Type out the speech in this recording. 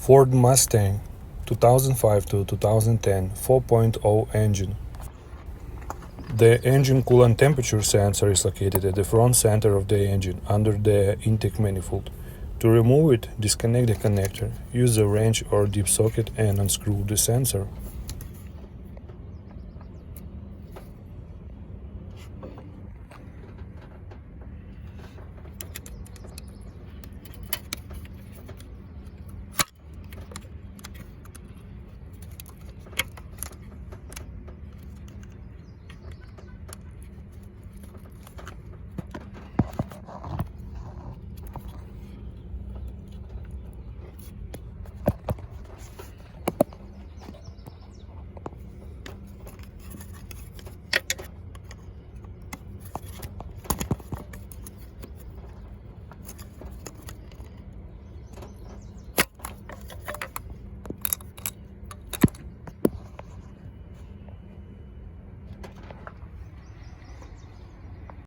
Ford Mustang 2005 to 2010 4.0 engine. The engine coolant temperature sensor is located at the front center of the engine under the intake manifold. To remove it, disconnect the connector, use a wrench or dip socket and unscrew the sensor.